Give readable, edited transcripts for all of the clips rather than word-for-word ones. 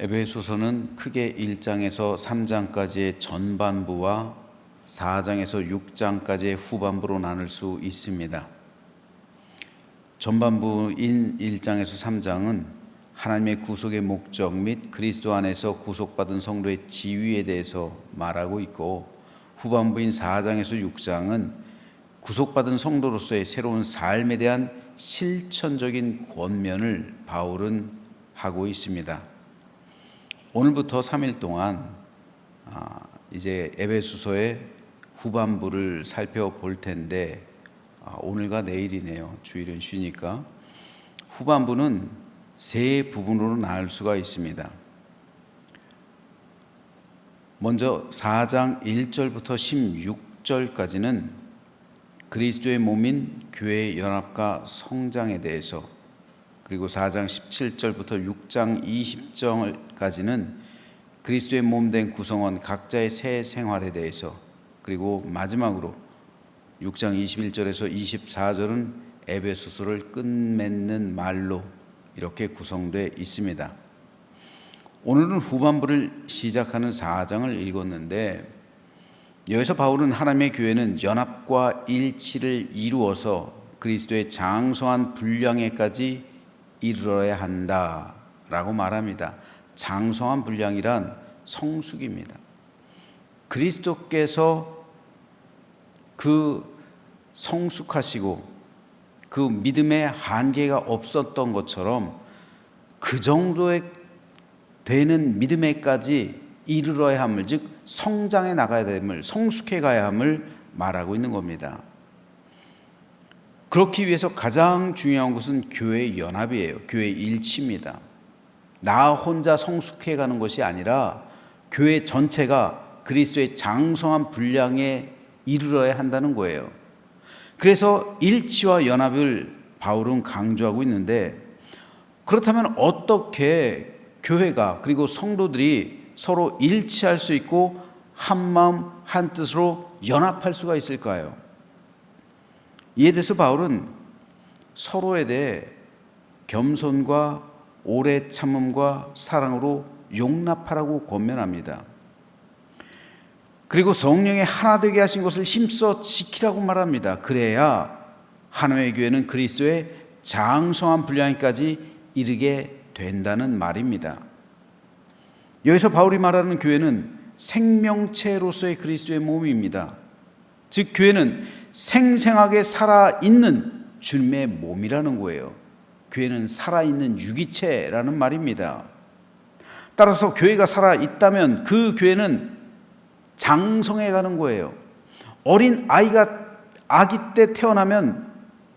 에베소서는 크게 1장에서 3장까지의 전반부와 4장에서 6장까지의 후반부로 나눌 수 있습니다. 전반부인 1장에서 3장은 하나님의 구속의 목적 및 그리스도 안에서 구속받은 성도의 지위에 대해서 말하고 있고, 후반부인 4장에서 6장은 구속받은 성도로서의 새로운 삶에 대한 실천적인 권면을 바울은 하고 있습니다. 오늘부터 3일 동안 이제 에베소서의 후반부를 살펴볼 텐데, 오늘과 내일이네요. 주일은 쉬니까. 후반부는 세 부분으로 나눌 수가 있습니다. 먼저 4장 1절부터 16절까지는 그리스도의 몸인 교회의 연합과 성장에 대해서, 그리고 4장 17절부터 6장 20절까지는 그리스도의 몸된 구성원 각자의 새 생활에 대해서, 그리고 마지막으로 6장 21절에서 24절은 에베소서를 끝맺는 말로 이렇게 구성되어 있습니다. 오늘은 후반부를 시작하는 4장을 읽었는데, 여기서 바울은 하나님의 교회는 연합과 일치를 이루어서 그리스도의 장성한 분량에까지 이르러야 한다라고 말합니다. 장성한 분량이란 성숙입니다. 그리스도께서 그 성숙하시고 그 믿음의 한계가 없었던 것처럼 그 정도의 되는 믿음에까지 이르러야 함을, 즉 성장해 나가야 됨을, 성숙해 가야 함을 말하고 있는 겁니다. 그렇기 위해서 가장 중요한 것은 교회의 연합이에요. 교회의 일치입니다. 나 혼자 성숙해 가는 것이 아니라 교회 전체가 그리스도의 장성한 분량에 이르러야 한다는 거예요. 그래서 일치와 연합을 바울은 강조하고 있는데, 그렇다면 어떻게 교회가, 그리고 성도들이 서로 일치할 수 있고 한마음 한뜻으로 연합할 수가 있을까요? 이에 대해서 바울은 서로에 대해 겸손과 오래 참음과 사랑으로 용납하라고 권면합니다. 그리고 성령의 하나 되게 하신 것을 힘써 지키라고 말합니다. 그래야 하나님의 교회는 그리스도의 장성한 분량까지 이르게 된다는 말입니다. 여기서 바울이 말하는 교회는 생명체로서의 그리스도의 몸입니다. 즉 교회는 생생하게 살아있는 주님의 몸이라는 거예요. 교회는 살아있는 유기체라는 말입니다. 따라서 교회가 살아있다면 그 교회는 장성해 가는 거예요. 어린 아이가 아기 때 태어나면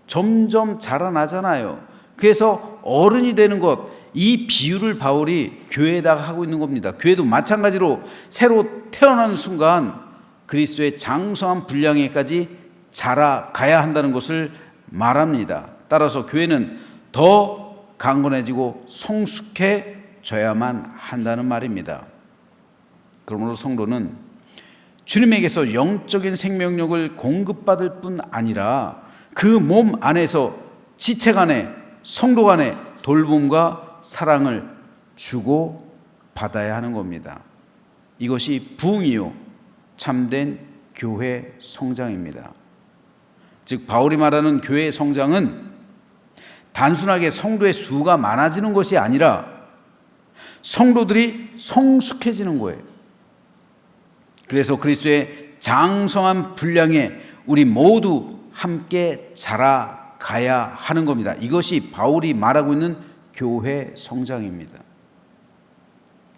점점 자라나잖아요. 그래서 어른이 되는 것, 이 비유를 바울이 교회에다가 하고 있는 겁니다. 교회도 마찬가지로 새로 태어나는 순간 그리스도의 장성한 분량에까지 자라가야 한다는 것을 말합니다. 따라서 교회는 더 강건해지고 성숙해져야만 한다는 말입니다. 그러므로 성도는 주님에게서 영적인 생명력을 공급받을 뿐 아니라 그 몸 안에서 지체 간에, 성도 간에 돌봄과 사랑을 주고 받아야 하는 겁니다. 이것이 부흥이요 참된 교회 성장입니다. 즉 바울이 말하는 교회의 성장은 단순하게 성도의 수가 많아지는 것이 아니라 성도들이 성숙해지는 거예요. 그래서 그리스도의 장성한 분량에 우리 모두 함께 자라가야 하는 겁니다. 이것이 바울이 말하고 있는 교회 성장입니다.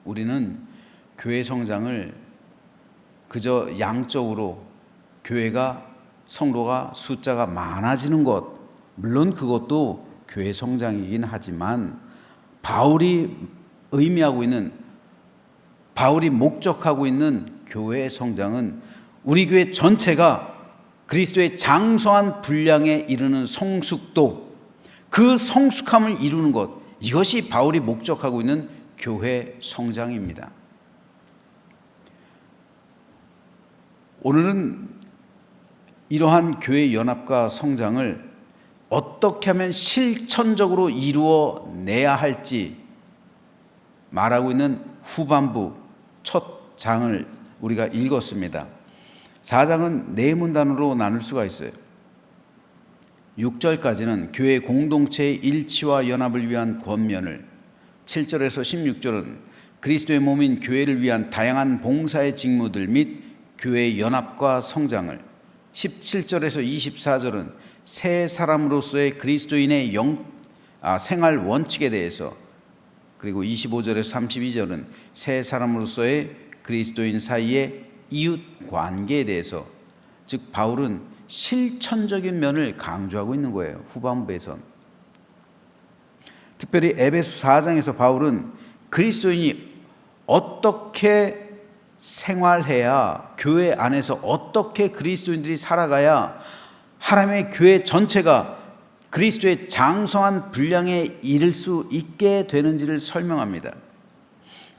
우리는 교회 성장을 그저 양적으로 교회가, 성도가 숫자가 많아지는 것, 물론 그것도 교회 성장이긴 하지만 바울이 의미하고 있는, 바울이 목적하고 있는 교회의 성장은 우리 교회 전체가 그리스도의 장성한 분량에 이르는 성숙도, 그 성숙함을 이루는 것, 이것이 바울이 목적하고 있는 교회 성장입니다. 오늘은 이러한 교회 연합과 성장을 어떻게 하면 실천적으로 이루어내야 할지 말하고 있는 후반부 첫 장을 우리가 읽었습니다. 4장은 네 문단으로 나눌 수가 있어요. 6절까지는 교회 공동체의 일치와 연합을 위한 권면을, 7절에서 16절은 그리스도의 몸인 교회를 위한 다양한 봉사의 직무들 및 교회의 연합과 성장을, 17절에서 24절은 새 사람으로서의 그리스도인의 생활 원칙에 대해서, 그리고 25절에서 32절은 새 사람으로서의 그리스도인 사이의 이웃 관계에 대해서, 즉 바울은 실천적인 면을 강조하고 있는 거예요. 후반부에선 특별히 에베소 4장에서 바울은 그리스도인이 어떻게 생활해야, 교회 안에서 어떻게 그리스도인들이 살아가야 하나님의 교회 전체가 그리스도의 장성한 분량에 이를 수 있게 되는지를 설명합니다.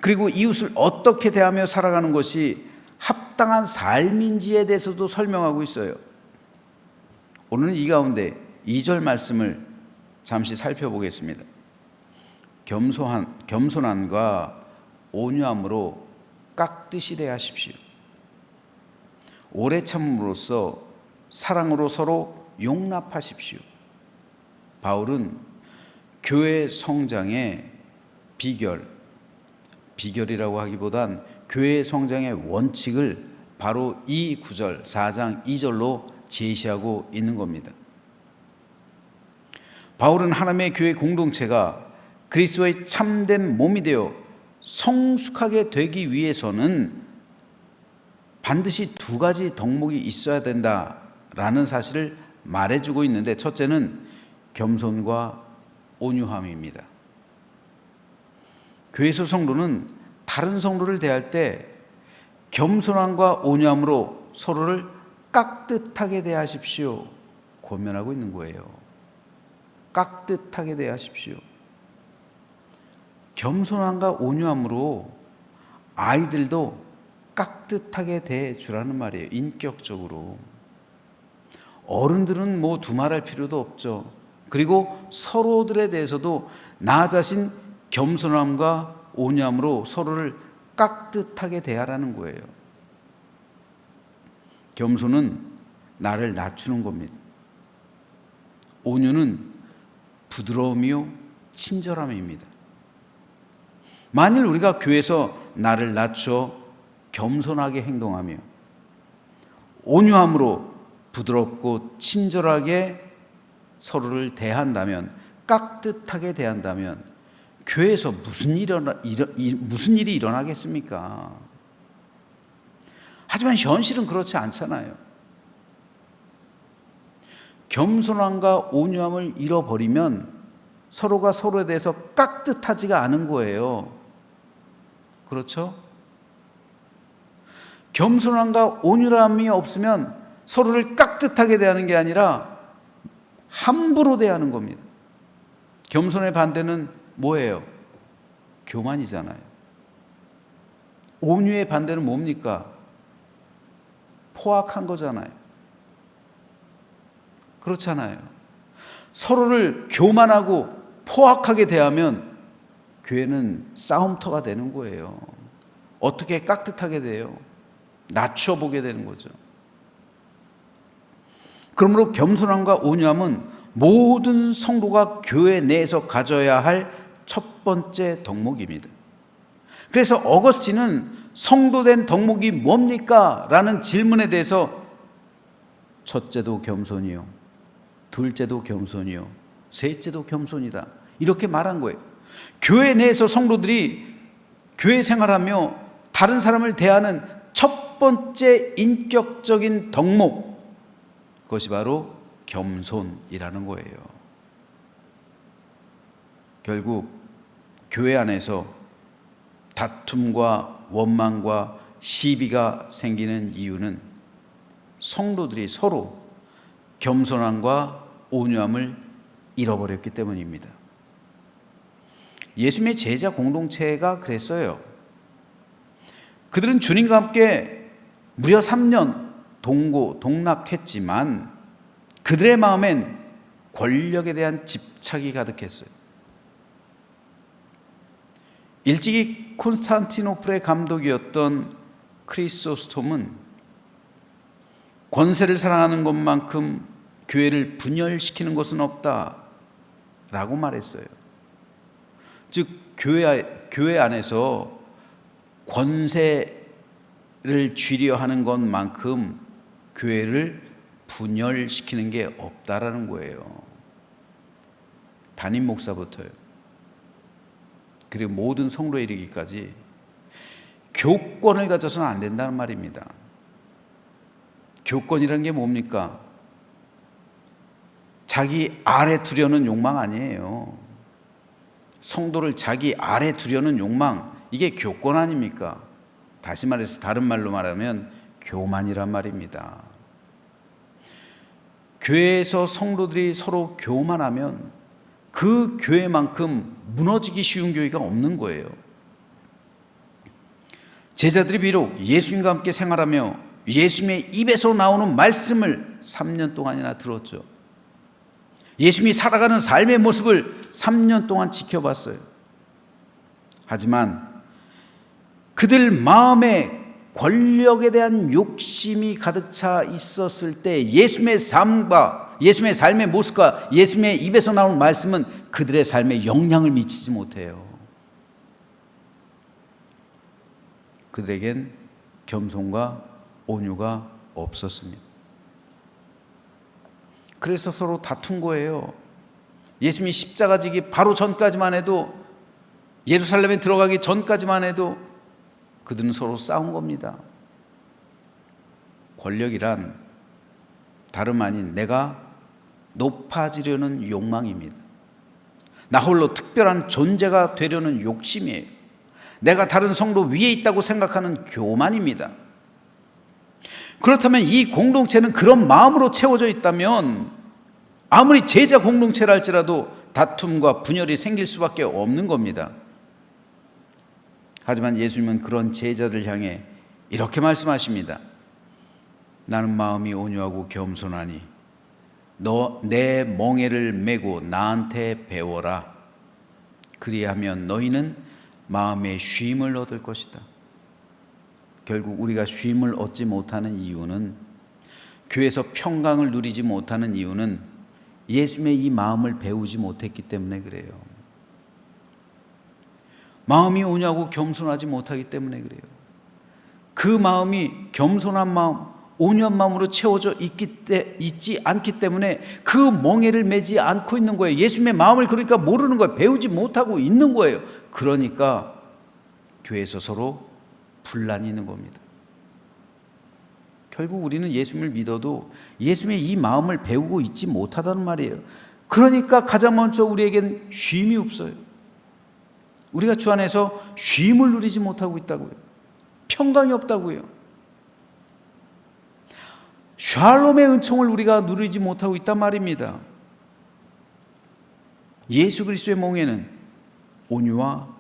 그리고 이웃을 어떻게 대하며 살아가는 것이 합당한 삶인지에 대해서도 설명하고 있어요. 오늘은 이 가운데 2절 말씀을 잠시 살펴보겠습니다. 겸손함과 온유함으로 깍듯이 대하십시오. 오래 참음으로써 사랑으로 서로 용납하십시오. 바울은 교회 성장의 비결이라고 하기보단 교회 성장의 원칙을 바로 이 구절 4장 2절로 제시하고 있는 겁니다. 바울은 하나님의 교회 공동체가 그리스도의 참된 몸이 되어 성숙하게 되기 위해서는 반드시 두 가지 덕목이 있어야 된다라는 사실을 말해주고 있는데, 첫째는 겸손과 온유함입니다. 교회에서 성도는 다른 성도를 대할 때 겸손함과 온유함으로 서로를 깍듯하게 대하십시오. 권면하고 있는 거예요. 깍듯하게 대하십시오. 겸손함과 온유함으로 아이들도 깍듯하게 대해주라는 말이에요. 인격적으로. 어른들은 뭐 두말할 필요도 없죠. 그리고 서로들에 대해서도 나 자신 겸손함과 온유함으로 서로를 깍듯하게 대하라는 거예요. 겸손은 나를 낮추는 겁니다. 온유는 부드러움이요 친절함입니다. 만일 우리가 교회에서 나를 낮춰 겸손하게 행동하며 온유함으로 부드럽고 친절하게 서로를 대한다면, 깍듯하게 대한다면 교회에서 무슨 일이 일어나겠습니까? 하지만 현실은 그렇지 않잖아요. 겸손함과 온유함을 잃어버리면 서로가 서로에 대해서 깍듯하지가 않은 거예요. 그렇죠? 겸손함과 온유함이 없으면 서로를 깍듯하게 대하는 게 아니라 함부로 대하는 겁니다. 겸손의 반대는 뭐예요? 교만이잖아요. 온유의 반대는 뭡니까? 포악한 거잖아요. 그렇잖아요. 서로를 교만하고 포악하게 대하면 교회는 싸움터가 되는 거예요. 어떻게 깍듯하게 돼요? 낮춰보게 되는 거죠. 그러므로 겸손함과 온유함은 모든 성도가 교회 내에서 가져야 할 첫 번째 덕목입니다. 그래서 어거스틴은 성도된 덕목이 뭡니까? 라는 질문에 대해서 첫째도 겸손이요, 둘째도 겸손이요, 셋째도 겸손이다, 이렇게 말한 거예요. 교회 내에서 성도들이 교회 생활하며 다른 사람을 대하는 첫 번째 인격적인 덕목, 그것이 바로 겸손이라는 거예요. 결국 교회 안에서 다툼과 원망과 시비가 생기는 이유는 성도들이 서로 겸손함과 온유함을 잃어버렸기 때문입니다. 예수님의 제자 공동체가 그랬어요. 그들은 주님과 함께 무려 3년 동락했지만 그들의 마음엔 권력에 대한 집착이 가득했어요. 일찍이 콘스탄티노플의 감독이었던 크리소스톰은 권세를 사랑하는 것만큼 교회를 분열시키는 것은 없다 라고 말했어요. 즉 교회 안에서 권세를 쥐려 하는 것만큼 교회를 분열시키는 게 없다라는 거예요. 담임 목사부터요. 그리고 모든 성도에 이르기까지 교권을 가져서는 안 된다는 말입니다. 교권이라는 게 뭡니까? 자기 아래 두려는 욕망 아니에요. 성도를 자기 아래 두려는 욕망, 이게 교권 아닙니까? 다시 말해서 다른 말로 말하면 교만이란 말입니다. 교회에서 성도들이 서로 교만하면 그 교회만큼 무너지기 쉬운 교회가 없는 거예요. 제자들이 비록 예수님과 함께 생활하며 예수님의 입에서 나오는 말씀을 3년 동안이나 들었죠. 예수님이 살아가는 삶의 모습을 3년 동안 지켜봤어요. 하지만 그들 마음에 권력에 대한 욕심이 가득 차 있었을 때 예수님의 삶과 예수님의 삶의 모습과 예수님의 입에서 나오는 말씀은 그들의 삶에 영향을 미치지 못해요. 그들에겐 겸손과 온유가 없었습니다. 그래서 서로 다툰 거예요. 예수님이 십자가 지기 바로 전까지만 해도, 예루살렘에 들어가기 전까지만 해도 그들은 서로 싸운 겁니다. 권력이란 다름 아닌 내가 높아지려는 욕망입니다. 나 홀로 특별한 존재가 되려는 욕심이에요. 내가 다른 성도 위에 있다고 생각하는 교만입니다. 그렇다면 이 공동체는 그런 마음으로 채워져 있다면 아무리 제자 공동체라 할지라도 다툼과 분열이 생길 수밖에 없는 겁니다. 하지만 예수님은 그런 제자들 향해 이렇게 말씀하십니다. 나는 마음이 온유하고 겸손하니 너 내 멍에를 메고 나한테 배워라. 그리하면 너희는 마음의 쉼을 얻을 것이다. 결국 우리가 쉼을 얻지 못하는 이유는, 교회에서 평강을 누리지 못하는 이유는 예수님의 이 마음을 배우지 못했기 때문에 그래요. 마음이 온유하고 겸손하지 못하기 때문에 그래요. 그 마음이 겸손한 마음, 온유한 마음으로 채워져 있지 않기 때문에 그 멍에를 매지 않고 있는 거예요. 예수님의 마음을 그러니까 모르는 거예요. 배우지 못하고 있는 거예요. 그러니까 교회에서 서로 분란이 있는 겁니다. 결국 우리는 예수님을 믿어도 예수님의 이 마음을 배우고 있지 못하다는 말이에요. 그러니까 가장 먼저 우리에겐 쉼이 없어요. 우리가 주 안에서 쉼을 누리지 못하고 있다고요. 평강이 없다고요. 샬롬의 은총을 우리가 누리지 못하고 있단 말입니다. 예수 그리스도의 멍에는 온유와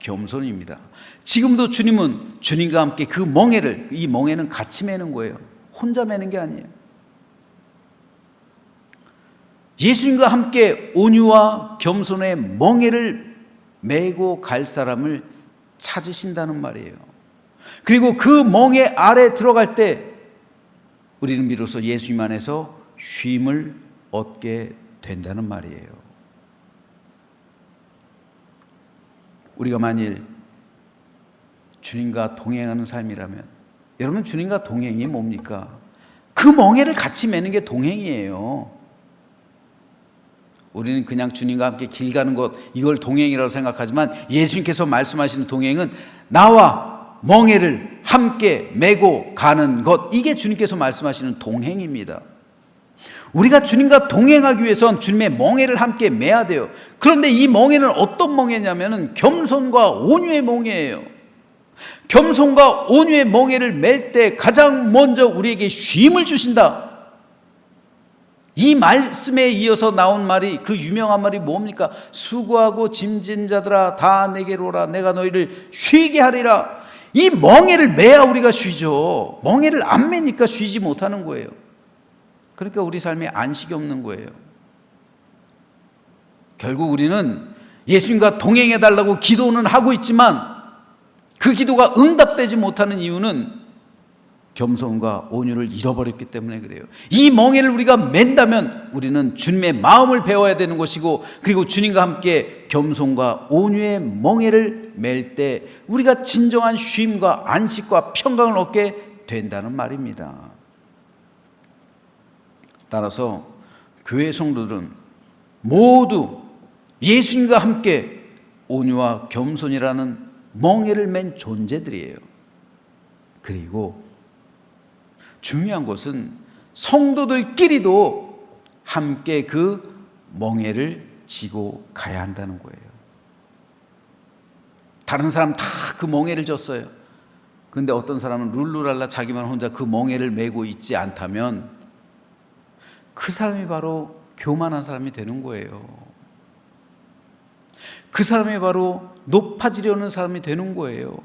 겸손입니다. 지금도 주님은 주님과 함께 그 멍에를, 이 멍에는 같이 매는 거예요. 혼자 매는 게 아니에요. 예수님과 함께 온유와 겸손의 멍에를 메고 갈 사람을 찾으신다는 말이에요. 그리고 그 멍에 아래 들어갈 때 우리는 비로소 예수님 안에서 쉼을 얻게 된다는 말이에요. 우리가 만일 주님과 동행하는 삶이라면, 여러분 주님과 동행이 뭡니까? 그 멍에를 같이 매는 게 동행이에요. 우리는 그냥 주님과 함께 길 가는 것, 이걸 동행이라고 생각하지만 예수님께서 말씀하시는 동행은 나와 멍에를 함께 메고 가는 것, 이게 주님께서 말씀하시는 동행입니다. 우리가 주님과 동행하기 위해선 주님의 멍에를 함께 매야 돼요. 그런데 이 멍에는 어떤 멍에냐면 겸손과 온유의 멍에예요. 겸손과 온유의 멍에를 맬 때 가장 먼저 우리에게 쉼을 주신다. 이 말씀에 이어서 나온 말이, 그 유명한 말이 뭡니까? 수고하고 짐진 자들아 다 내게로 오라. 내가 너희를 쉬게 하리라. 이 멍에를 매야 우리가 쉬죠. 멍에를 안 매니까 쉬지 못하는 거예요. 그러니까 우리 삶에 안식이 없는 거예요. 결국 우리는 예수님과 동행해달라고 기도는 하고 있지만 그 기도가 응답되지 못하는 이유는 겸손과 온유를 잃어버렸기 때문에 그래요. 이 멍에를 우리가 맨다면 우리는 주님의 마음을 배워야 되는 것이고, 그리고 주님과 함께 겸손과 온유의 멍에를 맬 때 우리가 진정한 쉼과 안식과 평강을 얻게 된다는 말입니다. 따라서 교회 성도들은 모두 예수님과 함께 온유와 겸손이라는 멍에를 맨 존재들이에요. 그리고 중요한 것은 성도들끼리도 함께 그 멍에를 지고 가야 한다는 거예요. 다른 사람 다 그 멍에를 졌어요. 근데 어떤 사람은 룰루랄라 자기만 혼자 그 멍에를 메고 있지 않다면 그 사람이 바로 교만한 사람이 되는 거예요. 그 사람이 바로 높아지려는 사람이 되는 거예요.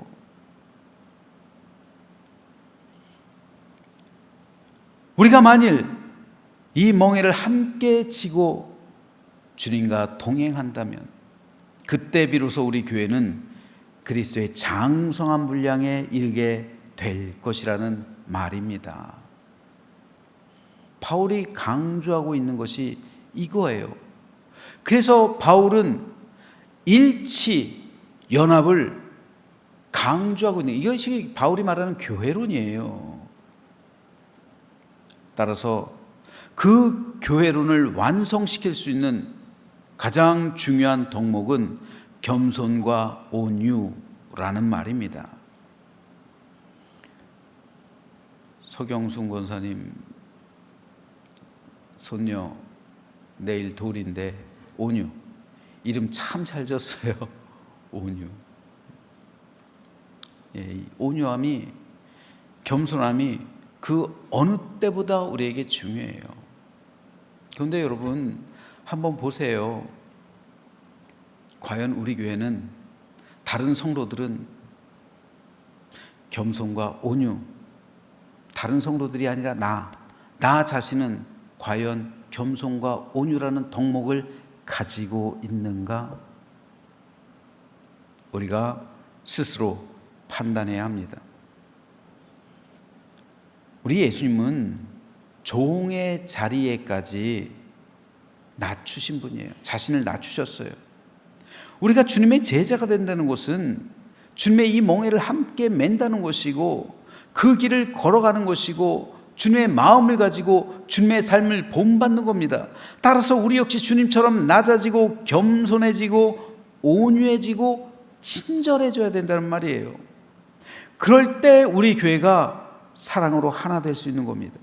우리가 만일 이 멍에를 함께 지고 주님과 동행한다면 그때 비로소 우리 교회는 그리스도의 장성한 분량에 이르게 될 것이라는 말입니다. 바울이 강조하고 있는 것이 이거예요. 그래서 바울은 일치, 연합을 강조하고 있는, 이것이 바울이 말하는 교회론이에요. 따라서 그 교회론을 완성시킬 수 있는 가장 중요한 덕목은 겸손과 온유라는 말입니다. 서경순 권사님 손녀 내일 돌인데 온유, 이름 참 잘 졌어요. 온유. 예, 온유함이, 겸손함이 그 어느 때보다 우리에게 중요해요. 그런데 여러분 한번 보세요. 과연 우리 교회는, 다른 성도들은 겸손과 온유, 다른 성도들이 아니라 나 자신은 과연 겸손과 온유라는 덕목을 가지고 있는가? 우리가 스스로 판단해야 합니다. 우리 예수님은 종의 자리에까지 낮추신 분이에요. 자신을 낮추셨어요. 우리가 주님의 제자가 된다는 것은 주님의 이 멍에를 함께 맨다는 것이고, 그 길을 걸어가는 것이고, 주님의 마음을 가지고 주님의 삶을 본받는 겁니다. 따라서 우리 역시 주님처럼 낮아지고 겸손해지고 온유해지고 친절해져야 된다는 말이에요. 그럴 때 우리 교회가 사랑으로 하나 될 수 있는 겁니다.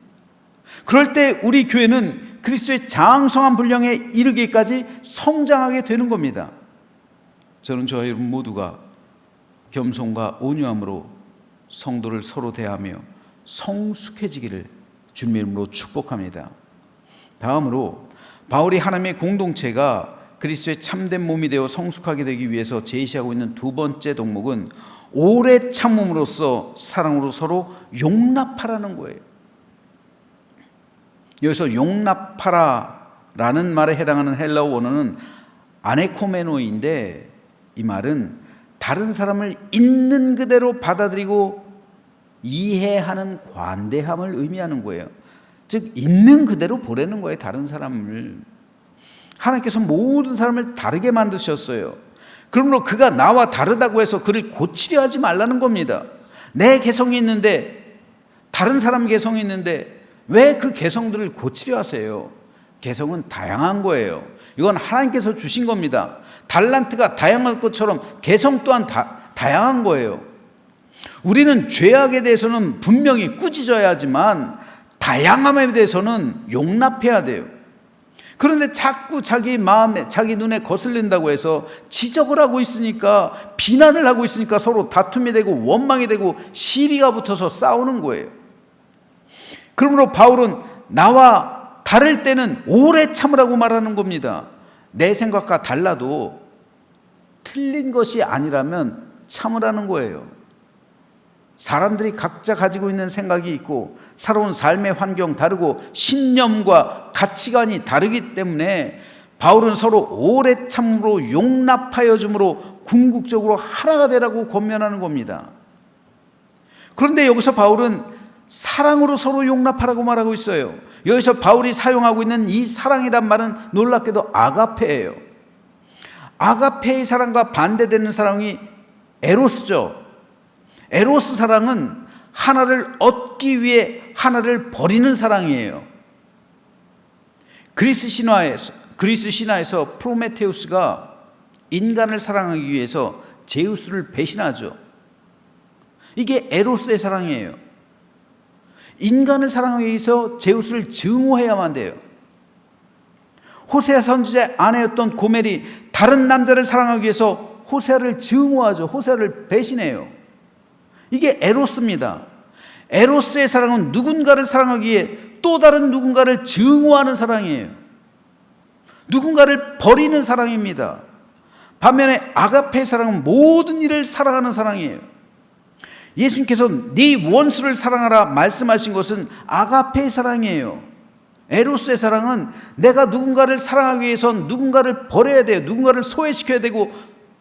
그럴 때 우리 교회는 그리스도의 장성한 분량에 이르기까지 성장하게 되는 겁니다. 저는 저와 여러분 모두가 겸손과 온유함으로 성도를 서로 대하며 성숙해지기를 주님의 이름으로 축복합니다. 다음으로 바울이 하나님의 공동체가 그리스도의 참된 몸이 되어 성숙하게 되기 위해서 제시하고 있는 두 번째 덕목은 오래 참음으로써 사랑으로 서로 용납하라는 거예요. 여기서 용납하라라는 말에 해당하는 헬라어 원어는 아네코메노인데, 이 말은 다른 사람을 있는 그대로 받아들이고 이해하는 관대함을 의미하는 거예요. 즉 있는 그대로 보라는 거예요. 다른 사람을. 하나님께서 모든 사람을 다르게 만드셨어요. 그러므로 그가 나와 다르다고 해서 그를 고치려 하지 말라는 겁니다. 내 개성이 있는데, 다른 사람 개성이 있는데 왜 그 개성들을 고치려 하세요? 개성은 다양한 거예요. 이건 하나님께서 주신 겁니다. 달란트가 다양한 것처럼 개성 또한 다양한 거예요. 우리는 죄악에 대해서는 분명히 꾸짖어야 하지만 다양함에 대해서는 용납해야 돼요. 그런데 자꾸 자기 마음에, 자기 눈에 거슬린다고 해서 지적을 하고 있으니까, 비난을 하고 있으니까 서로 다툼이 되고 원망이 되고 시비가 붙어서 싸우는 거예요. 그러므로 바울은 나와 다를 때는 오래 참으라고 말하는 겁니다. 내 생각과 달라도 틀린 것이 아니라면 참으라는 거예요. 사람들이 각자 가지고 있는 생각이 있고 살아온 삶의 환경 다르고 신념과 가치관이 다르기 때문에 바울은 서로 오래 참음으로 용납하여 줌으로 궁극적으로 하나가 되라고 권면하는 겁니다. 그런데 여기서 바울은 사랑으로 서로 용납하라고 말하고 있어요. 여기서 바울이 사용하고 있는 이 사랑이란 말은 놀랍게도 아가페예요. 아가페의 사랑과 반대되는 사랑이 에로스죠. 에로스 사랑은 하나를 얻기 위해 하나를 버리는 사랑이에요. 그리스 신화에서 프로메테우스가 인간을 사랑하기 위해서 제우스를 배신하죠. 이게 에로스의 사랑이에요. 인간을 사랑하기 위해서 제우스를 증오해야만 돼요. 호세아 선지자의 아내였던 고멜이 다른 남자를 사랑하기 위해서 호세아를 증오하죠. 호세아를 배신해요. 이게 에로스입니다. 에로스의 사랑은 누군가를 사랑하기 위해 또 다른 누군가를 증오하는 사랑이에요. 누군가를 버리는 사랑입니다. 반면에 아가페의 사랑은 모든 일을 사랑하는 사랑이에요. 예수님께서 네 원수를 사랑하라 말씀하신 것은 아가페의 사랑이에요. 에로스의 사랑은 내가 누군가를 사랑하기 위해선 누군가를 버려야 돼요. 누군가를 소외시켜야 되고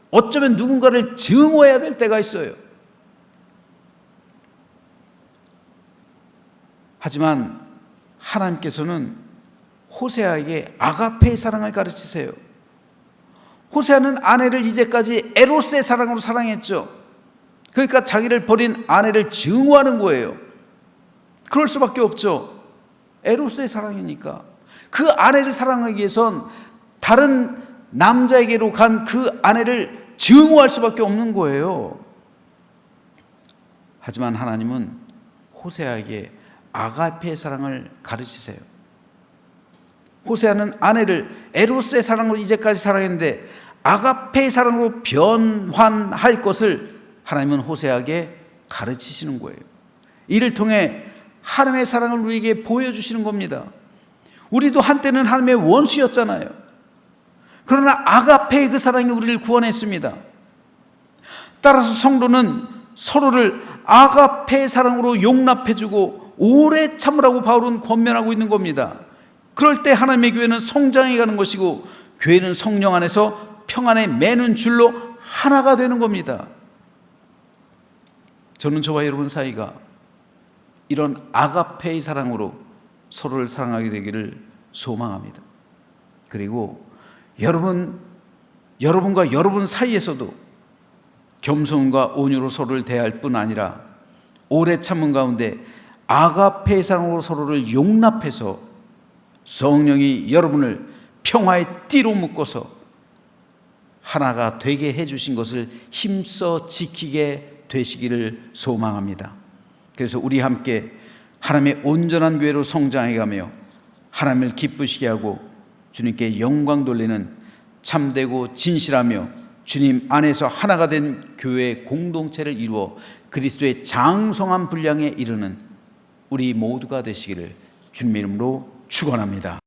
어쩌면 누군가를 증오해야 될 때가 있어요. 하지만 하나님께서는 호세아에게 아가페의 사랑을 가르치세요. 호세아는 아내를 이제까지 에로스의 사랑으로 사랑했죠. 그러니까 자기를 버린 아내를 증오하는 거예요. 그럴 수밖에 없죠. 에로스의 사랑이니까. 그 아내를 사랑하기 위해선 다른 남자에게로 간 그 아내를 증오할 수밖에 없는 거예요. 하지만 하나님은 호세아에게 아가페의 사랑을 가르치세요. 호세아는 아내를 에로스의 사랑으로 이제까지 사랑했는데 아가페의 사랑으로 변환할 것을 하나님은 호세아에게 가르치시는 거예요. 이를 통해 하나님의 사랑을 우리에게 보여주시는 겁니다. 우리도 한때는 하나님의 원수였잖아요. 그러나 아가페의 그 사랑이 우리를 구원했습니다. 따라서 성도는 서로를 아가페의 사랑으로 용납해주고 오래 참으라고 바울은 권면하고 있는 겁니다. 그럴 때 하나님의 교회는 성장해 가는 것이고 교회는 성령 안에서 평안에 매는 줄로 하나가 되는 겁니다. 저는 저와 여러분 사이가 이런 아가페의 사랑으로 서로를 사랑하게 되기를 소망합니다. 그리고 여러분과 여러분 사이에서도 겸손과 온유로 서로를 대할 뿐 아니라 오래 참은 가운데 아가페의 사랑으로 서로를 용납해서 성령이 여러분을 평화의 띠로 묶어서 하나가 되게 해주신 것을 힘써 지키게 되시기를 소망합니다. 그래서 우리 함께 하나님의 온전한 교회로 성장해가며 하나님을 기쁘시게 하고 주님께 영광 돌리는 참되고 진실하며 주님 안에서 하나가 된 교회의 공동체를 이루어 그리스도의 장성한 분량에 이르는 우리 모두가 되시기를 주님의 이름으로 축원합니다.